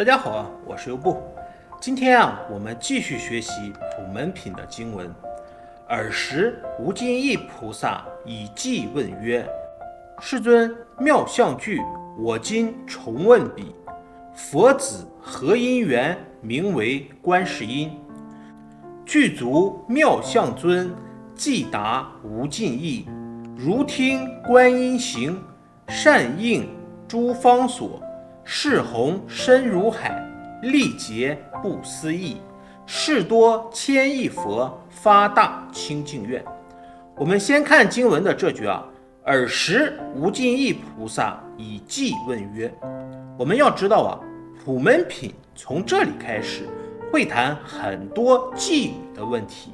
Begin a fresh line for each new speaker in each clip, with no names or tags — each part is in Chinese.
大家好我是优布。今天我们继续学习普门品的经文。尔时无尽意菩萨以偈问曰：世尊，妙相具，我今重问彼。佛子何因缘，名为观世音？具足妙相尊，偈答无尽意。如听观音行，善应诸方所。是弘深如海，历劫不思议。是多千亿佛，发大清净愿。我们先看经文的这句尔时无尽意菩萨以偈问曰。我们要知道普门品从这里开始会谈很多偈语的问题。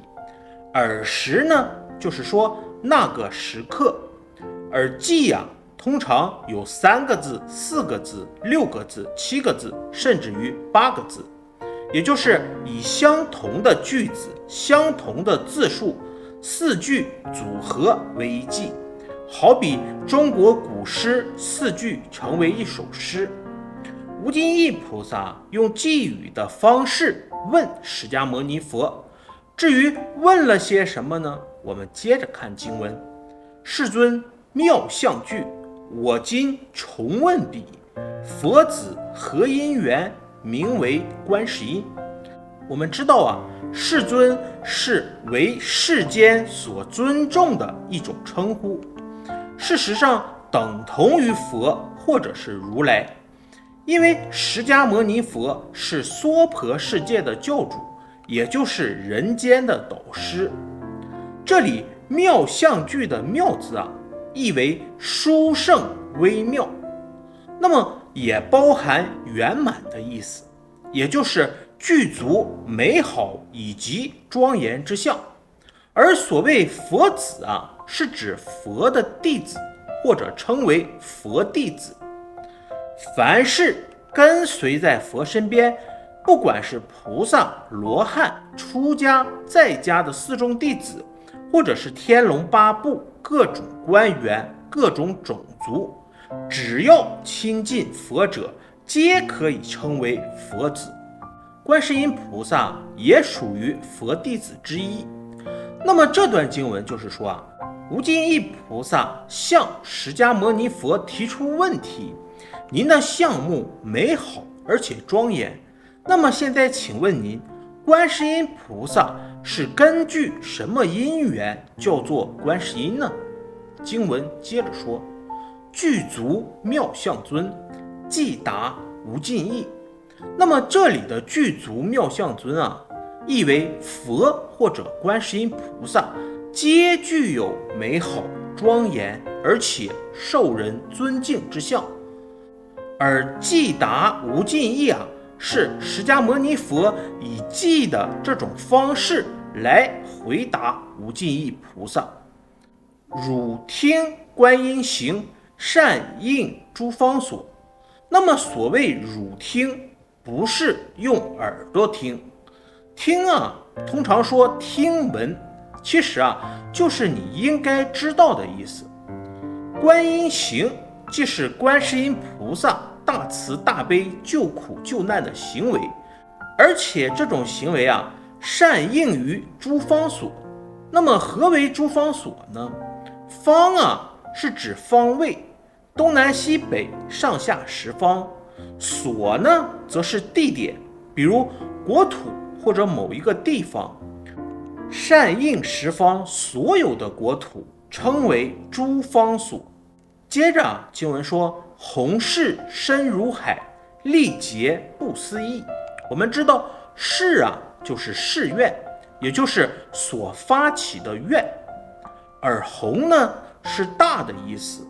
尔时呢，就是说那个时刻，而偈通常有3个字、4个字、6个字、7个字，甚至于8个字，也就是以相同的句子、相同的字数4句组合为一偈。好比中国古诗4句成为一首诗。无尽意菩萨用偈语的方式问释迦牟尼佛。至于问了些什么呢？我们接着看经文。世尊，妙相具，我今重问彼。佛子何因缘，名为观世音？我们知道世尊是为世间所尊重的一种称呼，事实上等同于佛或者是如来。因为释迦牟尼佛是娑婆世界的教主，也就是人间的导师。这里妙相具的妙字意为殊胜微妙，那么也包含圆满的意思，也就是具足美好以及庄严之相。而所谓佛子是指佛的弟子，或者称为佛弟子。凡是跟随在佛身边，不管是菩萨、罗汉、出家、在家的四众弟子，或者是天龙八部各种官员、各种种族，只要亲近佛者，皆可以称为佛子。观世音菩萨也属于佛弟子之一。那么这段经文就是说无尽意菩萨向释迦牟尼佛提出问题：您的相目美好而且庄严，那么现在请问您，观世音菩萨是根据什么因缘叫做观世音呢？经文接着说：具足妙相尊，偈答无尽意。那么这里的具足妙相尊意为佛或者观世音菩萨皆具有美好庄严而且受人尊敬之相。而偈答无尽意是释迦牟尼佛以偈的这种方式来回答无尽意菩萨：汝听观音行，善应诸方所。那么所谓汝听，不是用耳朵听，听通常说听闻，其实就是你应该知道的意思。观音行即是观世音菩萨大慈大悲救苦救难的行为，而且这种行为善应于诸方所。那么何为诸方所呢？方是指方位，东南西北上下十方。所呢则是地点，比如国土或者某一个地方。善应十方所有的国土称为诸方所。接着经文说：弘誓深如海，历劫不思议。我们知道誓就是誓愿，也就是所发起的愿。而弘呢是大的意思。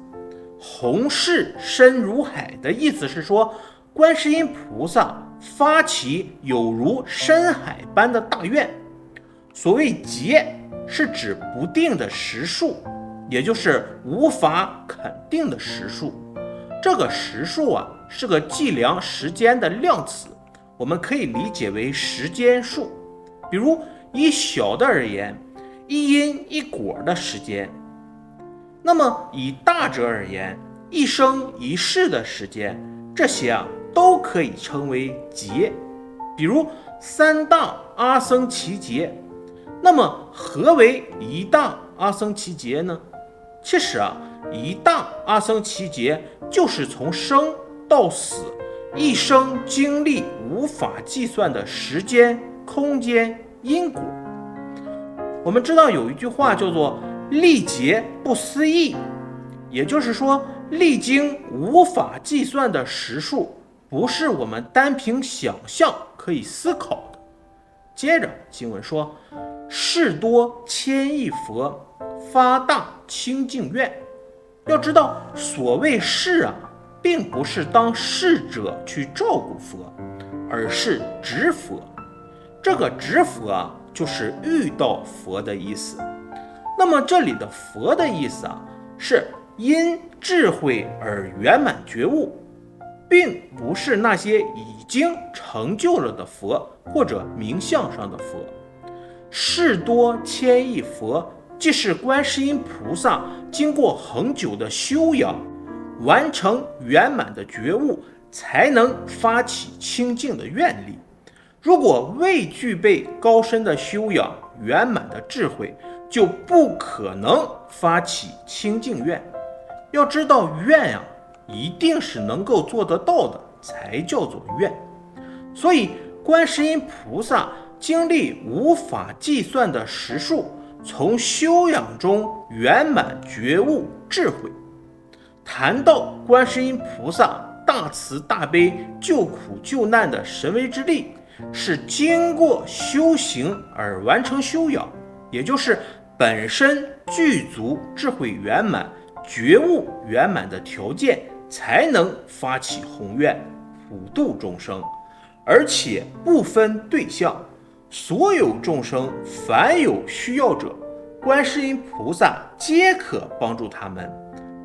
弘誓深如海的意思是说，观世音菩萨发起有如深海般的大愿。所谓劫是指不定的时数，也就是无法肯定的时数。这个时数是个计量时间的量词，我们可以理解为时间数。比如以小的而言，一因一果的时间。那么以大者而言，一生一世的时间，这些都可以称为劫，比如三大阿僧祇劫。那么何为一大阿僧祇劫呢？其实一大阿僧祇劫就是从生到死一生经历无法计算的时间、空间、因果。我们知道有一句话叫做历劫不思议，也就是说历经无法计算的时数不是我们单凭想象可以思考的。接着经文说，事多千亿佛，发大清净愿。要知道所谓事并不是当事者去照顾佛，而是执佛。这个执佛就是遇到佛的意思。那么这里的佛的意思是因智慧而圆满觉悟，并不是那些已经成就了的佛或者名相上的佛。事多千亿佛，即是观世音菩萨经过很久的修养，完成圆满的觉悟，才能发起清净的愿力。如果未具备高深的修养、圆满的智慧，就不可能发起清净愿。要知道愿一定是能够做得到的，才叫做愿。所以观世音菩萨经历无法计算的时数，从修养中圆满觉悟智慧。谈到观世音菩萨大慈大悲、救苦救难的神威之力，是经过修行而完成修养，也就是本身具足智慧圆满、觉悟圆满的条件，才能发起宏愿，普度众生，而且不分对象，所有众生凡有需要者，观世音菩萨皆可帮助他们。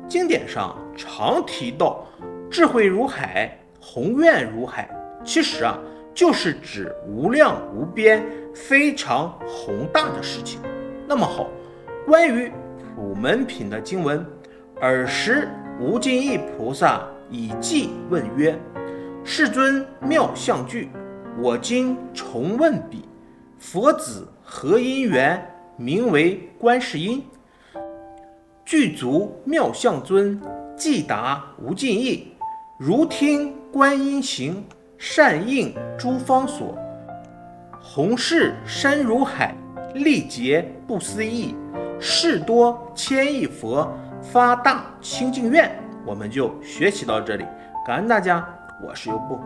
经典上常提到智慧如海，宏愿如海，其实就是指无量无边、非常宏大的事情。那么好，关于普门品的经文，尔时无尽意菩萨以偈问曰：世尊妙相具，我今重问彼，佛子何因缘，名为观世音？具足妙相尊，偈答无尽意，如听观音行，善应诸方所。弘誓深如海，历劫不思议，事多千亿佛，发大清净愿。我们就学习到这里，感恩大家，我是优步。